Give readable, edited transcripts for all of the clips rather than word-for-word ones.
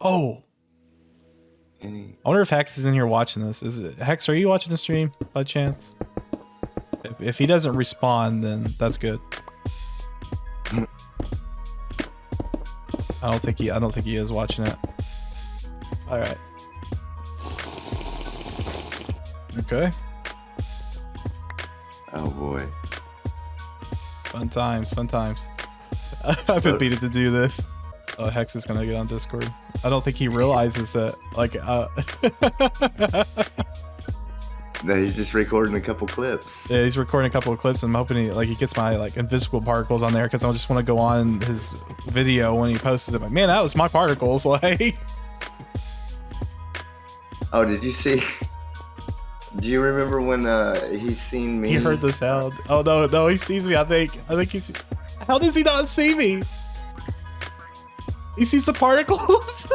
Oh. I wonder if Hex is in here watching this. Hex, are you watching the stream by chance? If he doesn't respond, then that's good. I don't think he is watching it. All right. Okay. Oh boy. Fun times, fun times. I've been beaten to do this. Oh, Hex is gonna get on Discord. I don't think he realizes that, like, No, he's just recording a couple clips. Yeah, he's recording a couple of clips. I'm hoping he gets my like invisible particles on there, because I just want to go on his video when he posts it. Like, man, that was my particles. Like, oh, did you see? Do you remember when he seen me? He heard the sound. Oh no, he sees me. I think he's. How does he not see me? He sees the particles.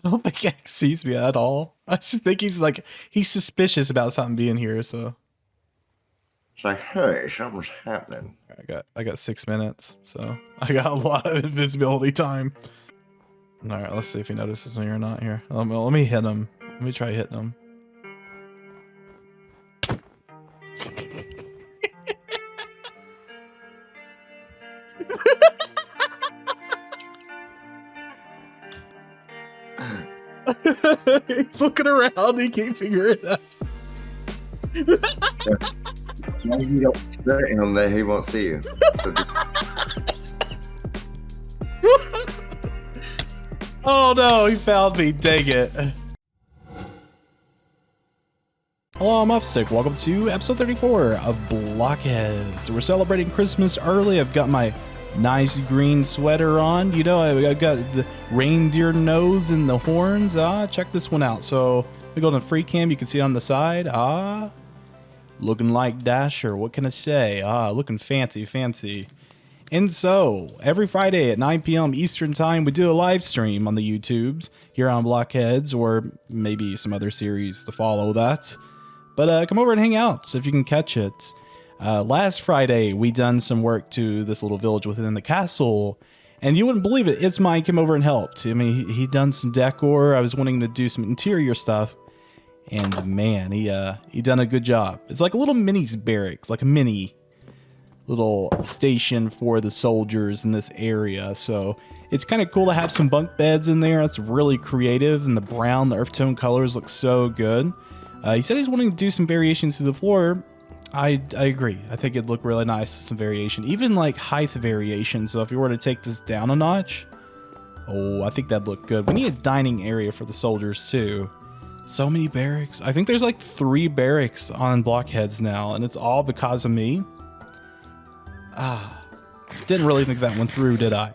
I don't think Hex sees me at all. I just think he's suspicious about something being here. So it's like, hey, something's happening. I got 6 minutes, so I got a lot of invisibility time. All right, let's see if he notices me or not here. Let me hit him. Let me try hitting him. He's looking around. He can't figure it out. Now you don't stare at him, that he won't see you. So oh no, he found me. Dang it. Hello, I'm WaffleStick. Welcome to episode 34 of BlockHeads. We're celebrating Christmas early. I've got my nice green sweater on. You know, I've got the reindeer nose and the horns. Check this one out. So we go to the free cam. You can see it on the side. Looking like Dasher. What can I say? Looking fancy. And so every Friday at 9 p.m. Eastern time, we do a live stream on the YouTubes here on BlockHeads, or maybe some other series to follow that. But come over and hang out, so if you can catch it. Last Friday, we done some work to this little village within the castle, and you wouldn't believe it. It's mine came over and helped. I mean, he done some decor. I was wanting to do some interior stuff, and man, he done a good job. It's like a little mini barracks, like a mini little station for the soldiers in this area. So it's kind of cool to have some bunk beds in there. That's really creative, and the earth tone colors look so good. He said he's wanting to do some variations to the floor. I agree. I think it'd look really nice with some variation, even like height variation. So if you were to take this down a notch, oh, I think that'd look good. We need a dining area for the soldiers too. So many barracks. I think there's like 3 barracks on BlockHeads now, and it's all because of me. Didn't really think that one through, did I?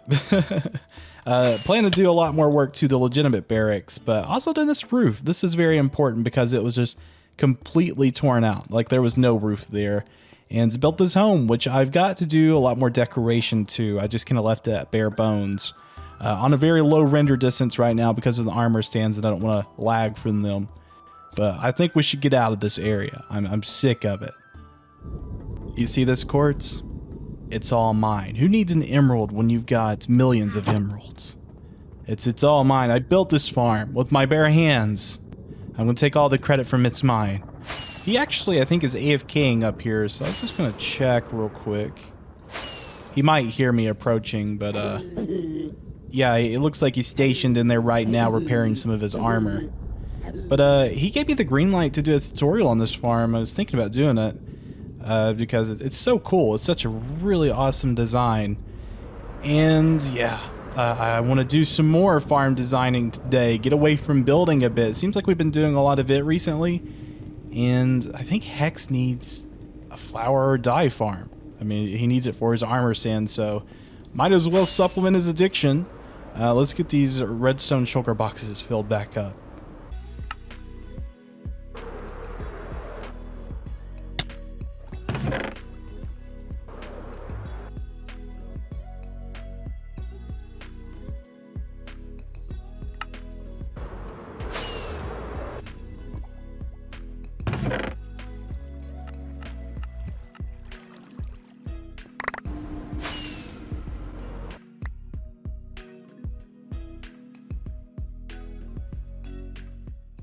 Plan to do a lot more work to the legitimate barracks, but also to this roof. This is very important because it was just completely torn out. Like, there was no roof there. And built this home, which I've got to do a lot more decoration to. I just kind of left it at bare bones. On a very low render distance right now because of the armor stands, and I don't want to lag from them. But I think we should get out of this area. I'm sick of it. You see this quartz? It's all mine. Who needs an emerald when you've got millions of emeralds? It's all mine. I built this farm with my bare hands. I'm gonna take all the credit from it's mine. He actually, I think, is AFKing up here, so I was just gonna check real quick. He might hear me approaching, but yeah, it looks like he's stationed in there right now repairing some of his armor. But he gave me the green light to do a tutorial on this farm. I was thinking about doing it. Because it's so cool. It's such a really awesome design. And yeah, I want to do some more farm designing today. Get away from building a bit. It seems like we've been doing a lot of it recently. And I think Hex needs a flower or dye farm. I mean, he needs it for his armor stand, so might as well supplement his addiction. Let's get these redstone shulker boxes filled back up.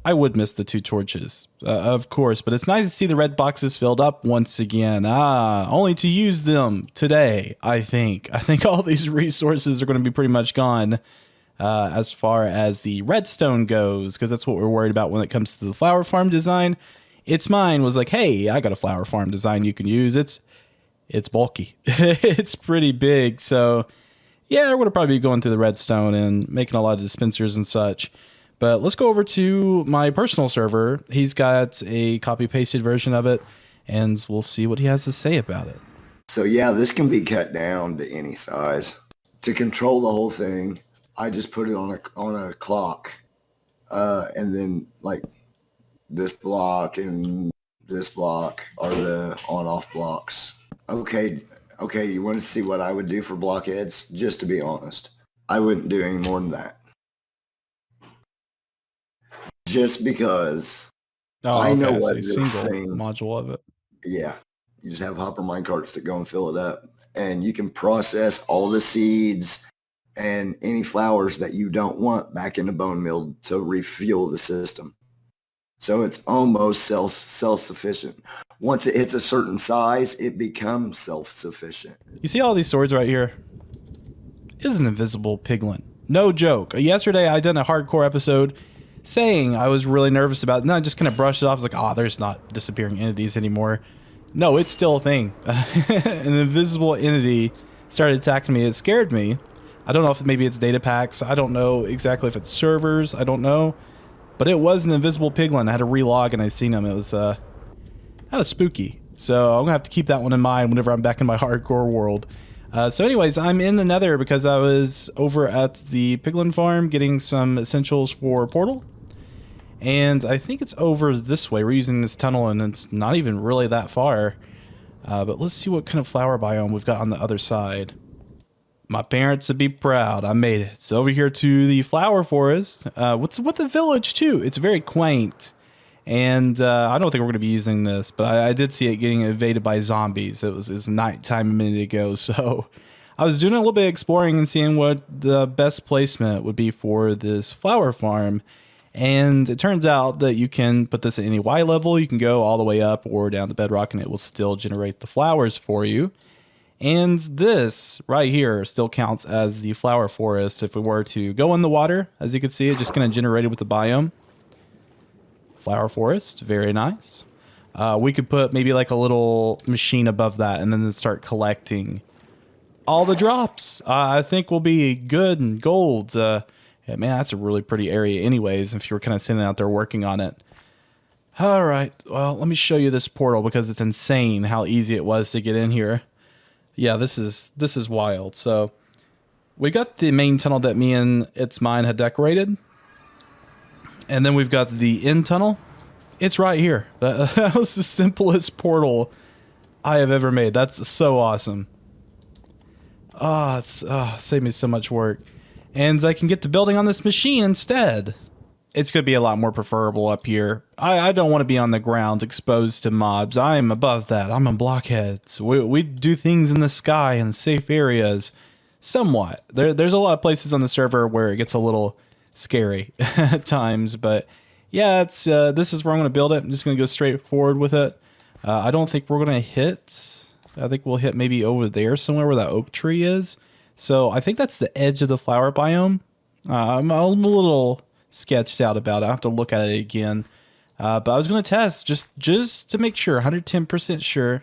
I would miss the 2 torches, of course, but it's nice to see the red boxes filled up once again. Only to use them today, I think. I think all these resources are going to be pretty much gone as far as the redstone goes, because that's what we're worried about when it comes to the flower farm design. It's mine was like, hey, I got a flower farm design you can use. It's bulky. It's pretty big, so yeah, we're going to probably be going through the redstone and making a lot of dispensers and such. But let's go over to my personal server. He's got a copy-pasted version of it, and we'll see what he has to say about it. So yeah, this can be cut down to any size. To control the whole thing, I just put it on a clock, and then like this block and this block are the on-off blocks. Okay, you want to see what I would do for BlockHeads? Just to be honest, I wouldn't do any more than that. Just because I know what this thing module of it. Yeah, you just have hopper minecarts that go and fill it up, and you can process all the seeds and any flowers that you don't want back in the bone meal to refuel the system. So it's almost self-sufficient. Once it hits a certain size, it becomes self-sufficient. You see all these swords right here? Is an invisible piglin. No joke. Yesterday I done a hardcore episode saying I was really nervous about it, and I just kind of brushed it off. I was like, oh, there's not disappearing entities anymore. No, it's still a thing. An invisible entity started attacking me. It scared me. I don't know if maybe it's data packs. I don't know exactly if it's servers. I don't know. But it was an invisible piglin. I had to relog and I seen him. It was that was spooky. So I'm gonna have to keep that one in mind whenever I'm back in my hardcore world. So anyways, I'm in the nether because I was over at the piglin farm getting some essentials for Portal. And I think it's over this way. We're using this tunnel and it's not even really that far. But let's see what kind of flower biome we've got on the other side. My parents would be proud. I made it. It's over here to the flower forest. What's with the village too? It's very quaint. And I don't think we're going to be using this, but I did see it getting invaded by zombies. It was nighttime a minute ago, so I was doing a little bit of exploring and seeing what the best placement would be for this flower farm. And it turns out that you can put this at any Y level. You can go all the way up or down the bedrock and it will still generate the flowers for you. And this right here still counts as the flower forest. If we were to go in the water, as you can see, it just kind of generated with the biome. Flower forest, very nice. We could put maybe like a little machine above that and then start collecting all the drops. I think we'll be good and gold. Yeah, man, that's a really pretty area anyways, if you were kind of sitting out there working on it. All right, well, let me show you this portal because it's insane how easy it was to get in here. Yeah, this is wild. So we got the main tunnel that me and It's Mine had decorated. And then we've got the end tunnel. It's right here. That was the simplest portal I have ever made. That's so awesome. It's saved me so much work. And I can get to building on this machine instead. It's going to be a lot more preferable up here. I don't want to be on the ground exposed to mobs. I'm above that. I'm on BlockHeads. We do things in the sky in safe areas. Somewhat. There's a lot of places on the server where it gets a little scary at times. But yeah, this is where I'm going to build it. I'm just going to go straight forward with it. I don't think we're going to hit. I think we'll hit maybe over there somewhere where that oak tree is. So I think that's the edge of the flower biome. I'm a little sketched out about it. I have to look at it again. But I was going to test just to make sure, 110% sure.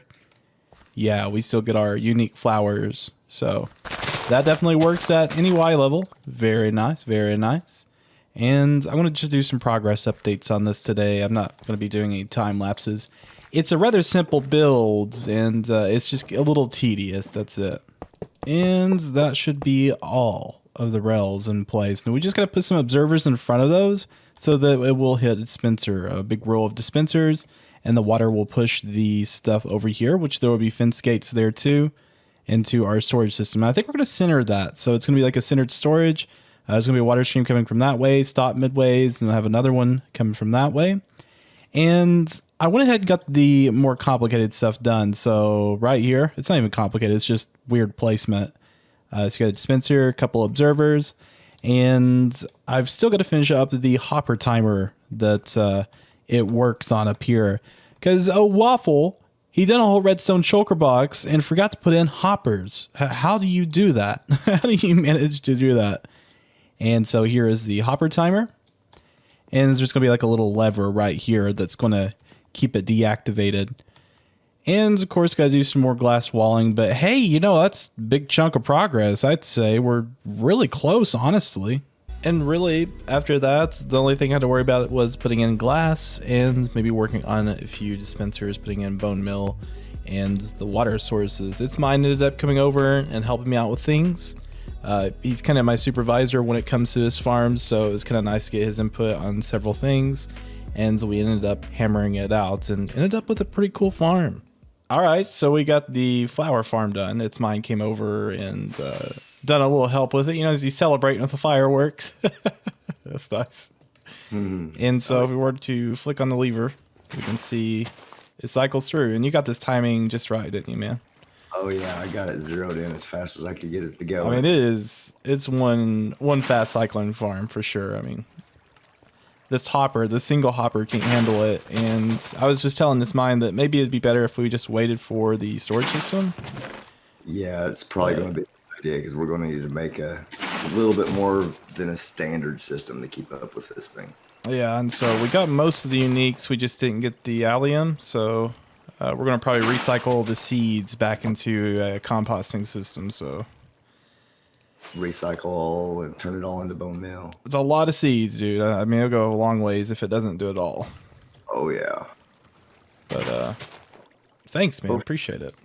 Yeah, we still get our unique flowers. So that definitely works at any Y level. Very nice, very nice. And I'm going to just do some progress updates on this today. I'm not going to be doing any time lapses. It's a rather simple build, and it's just a little tedious. That's it. And that should be all of the rails in place. Now we just got to put some observers in front of those so that it will hit a dispenser, a big row of dispensers, and the water will push the stuff over here, which there will be fence gates there too, into our storage system. And I think we're going to center that. So it's going to be like a centered storage. There's going to be a water stream coming from that way, stop midways, and we'll have another one coming from that way. And I went ahead and got the more complicated stuff done. So right here, it's not even complicated. It's just weird placement. So you got a dispenser, a couple observers, and I've still got to finish up the hopper timer that it works on up here. Because Waffle, he done a whole redstone shulker box and forgot to put in hoppers. How do you do that? How do you manage to do that? And so here is the hopper timer. And there's going to be like a little lever right here that's going to keep it deactivated. And of course, got to do some more glass walling. But hey, you know, that's a big chunk of progress. I'd say we're really close, honestly. And really, after that, the only thing I had to worry about was putting in glass and maybe working on a few dispensers, putting in bone meal and the water sources. It's mine ended up coming over and helping me out with things. He's kind of my supervisor when it comes to his farms, so it was kind of nice to get his input on several things. And so we ended up hammering it out and ended up with a pretty cool farm. All right, so we got the flower farm done. It's mine came over and done a little help with it. You know, as he's celebrating with the fireworks. That's nice. Mm-hmm. And so if we were to flick on the lever, we can see it cycles through. And you got this timing just right, didn't you, man? Oh yeah, I got it zeroed in as fast as I could get it to go. I mean, it's one fast cycling farm for sure. I mean, this hopper, the single hopper can't handle it. And I was just telling this mine that maybe it'd be better if we just waited for the storage system. Yeah, it's probably going to be a good idea because we're going to need to make a little bit more than a standard system to keep up with this thing. Yeah, and so we got most of the uniques. We just didn't get the allium, so we're going to probably recycle the seeds back into a composting system. So recycle and turn it all into bone meal. It's a lot of seeds, dude. I mean, it'll go a long ways if it doesn't do it all. Oh yeah. But thanks, man. Appreciate it.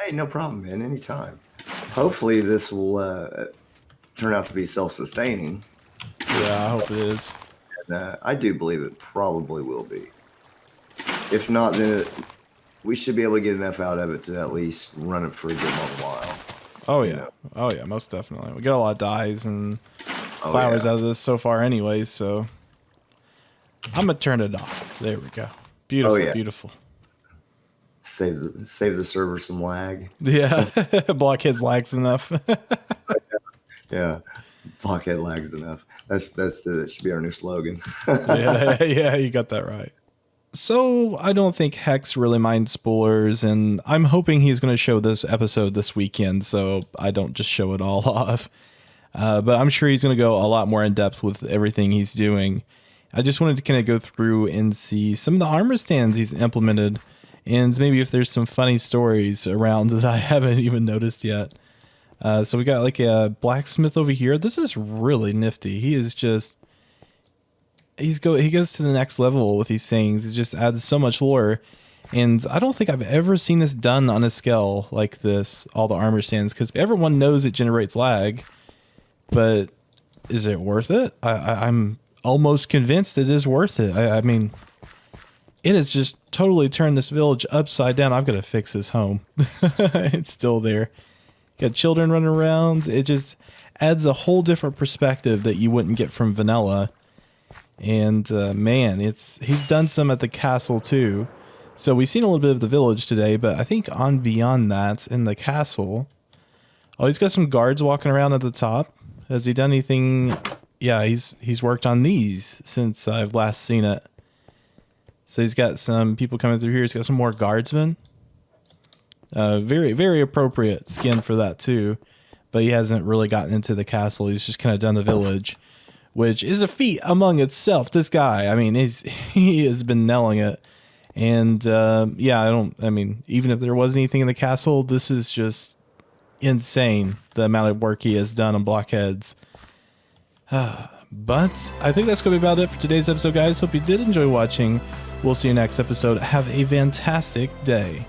Hey, no problem, man. Anytime. Hopefully this will turn out to be self-sustaining. Yeah, I hope it is. And I do believe it probably will be. If not, then we should be able to get enough out of it to at least run it for a good long while. Oh yeah. Oh yeah, most definitely. We got a lot of dyes and flowers out of this so far anyways, so I'm gonna turn it off. There we go. Beautiful, beautiful. Save the server some lag. Yeah. BlockHeads lags enough. Yeah. Blockhead lags enough. That should be our new slogan. yeah, you got that right. So I don't think Hex really minds spoilers, and I'm hoping he's going to show this episode this weekend, so I don't just show it all off. But I'm sure he's going to go a lot more in depth with everything he's doing. I just wanted to kind of go through and see some of the armor stands he's implemented, and maybe if there's some funny stories around that I haven't even noticed yet. So we got like a blacksmith over here. This is really nifty. He is just... he goes to the next level with these things. It just adds so much lore. And I don't think I've ever seen this done on a scale like this, all the armor stands, because everyone knows it generates lag. But is it worth it? I'm almost convinced it is worth it. I mean, it has just totally turned this village upside down. I've got to fix this home. It's still there. Got children running around. It just adds a whole different perspective that you wouldn't get from vanilla. And man, he's done some at the castle too. So we've seen a little bit of the village today, but I think on beyond that in the castle, he's got some guards walking around at the top. Has he done anything? Yeah, he's worked on these since I've last seen it. So he's got some people coming through here. He's got some more guardsmen. Very, very appropriate skin for that too. But he hasn't really gotten into the castle. He's just kind of done the village, which is a feat among itself. This guy, I mean, he has been nailing it. And yeah, I mean, even if there was anything in the castle, this is just insane, the amount of work he has done on BlockHeads. But I think that's going to be about it for today's episode, guys. Hope you did enjoy watching. We'll see you next episode. Have a fantastic day.